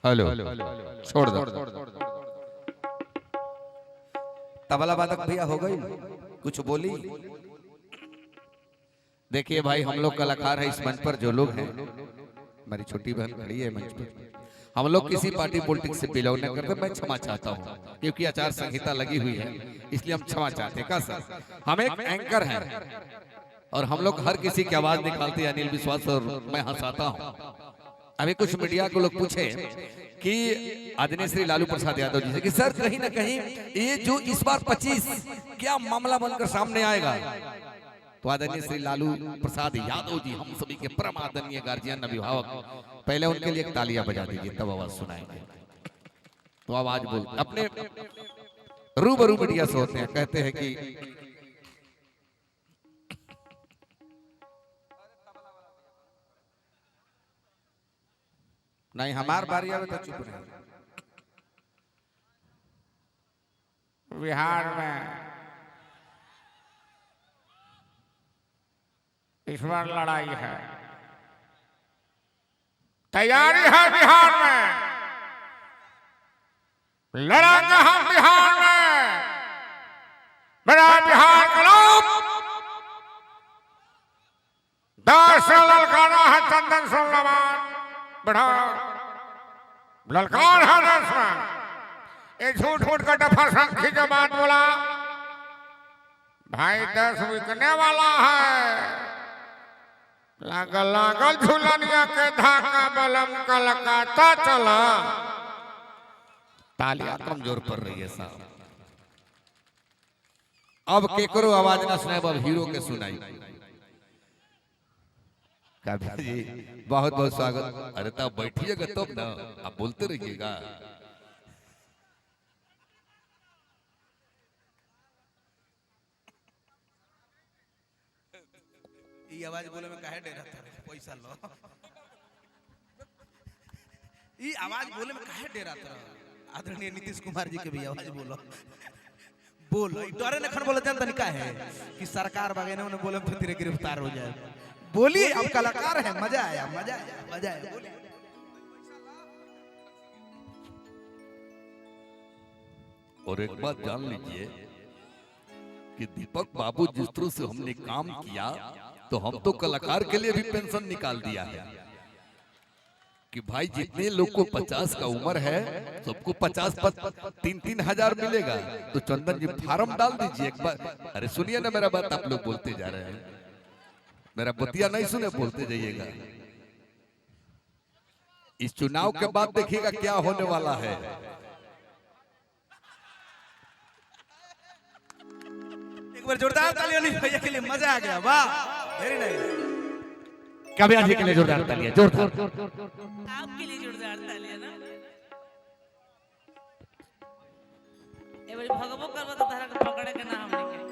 Hello छोड़ दो। तबला वादक भैया हो गई कुछ बोली। देखिए भाई, हम लोग कलाकार हैं इस मंच पर, जो लोग हैं, हमारी छोटी बहन खड़ी है मंच पर, हम लोग किसी पार्टी पॉलिटिक्स से बिलोंग नहीं करते। मैं क्षमा चाहता हूँ क्योंकि आचार संहिता लगी हुई है, इसलिए हम क्षमा चाहते हैं। का सर, हम एक एंकर हैं और हम लोग हर किसी की आवाज निकालते हैं। अनिल विश्वास और मैं हंसाता हूँ। अभी कुछ मीडिया को लोग पूछे कि आदरणीय श्री लालू प्रसाद यादव जी से कि सर कहीं ना कहीं ये जो इस बार 25 क्या मामला बनकर सामने आएगा, तो आदरणीय श्री लालू प्रसाद यादव जी, हम सभी के परम आदरणीय गार्जियन अभिभावक, पहले उनके लिए एक तालियां बजा दीजिए, तब आवाज सुनाएंगे। तो आवाज बोल अपने रूबरू मीडिया से होते हैं, कहते हैं कि नहीं हमार बारी आवे तो चुप रहे। बिहार में इस बार लड़ाई है, तैयारी है बिहार में, लड़ांगे हम बिहार में। बड़ा बिहार का लोग दास ललकारा है, चंदन सोलमान बढ़ा ललकार है दस में। ये झूठ मूठ का डफा संखी जो बात बोला भाई, 10 बिकने वाला है। लागल लागल झूलनिया के धाका बलम कलकाता चला। तालियां कमजोर पड़ रही है साहब। अब केकरो आवाज ना सुनाए, अब हीरो के सुनाई। काव्या जी बहुत बहुत स्वागत। अरे तब बैठिएगा तब ना, आप बोलते रहिएगा। ये आवाज बोले में काहे डरा था, पैसा लो। ये आवाज बोले में काहे डरा था। आदरणीय नीतीश कुमार जी के भी आवाज बोलो बोलो, डरे न खन बोले जानता नहीं काहे कि सरकार बगैने उन्हें बोले तो तेरे गिरफ्तार हो जाए। बोलिए, आप कलाकार हैं, मजा आया मजा आया मजा आया, बोलिए। और एक बात जान लीजिए कि दीपक बाबू जिस तरह से हमने काम किया, तो हम तो कलाकार के लिए भी पेंशन निकाल दिया है कि भाई जितने लोग को 50 का उम्र है सबको 50 3-3 हजार मिलेगा। तो चंदन जी फार्म डाल दीजिए एक बार। अरे सुनिए ना मेरा बात, आप लोग बोलते जा रहे हैं, मेरा बतिया नहीं सुने, बोलते जाइएगा। इस चुनाव के बाद देखिएगा क्या होने वाला है। एक बार जोरदार तालियां नहीं भैया के लिए, मजा आ गया, वाह वेरी नाइस। काव्या जी के लिए जोरदार तालियां, जोरदार। आपके लिए जोरदार तालियां ना। ए भाई भगवो करबो तो तारा के पकड़े के ना हमने के।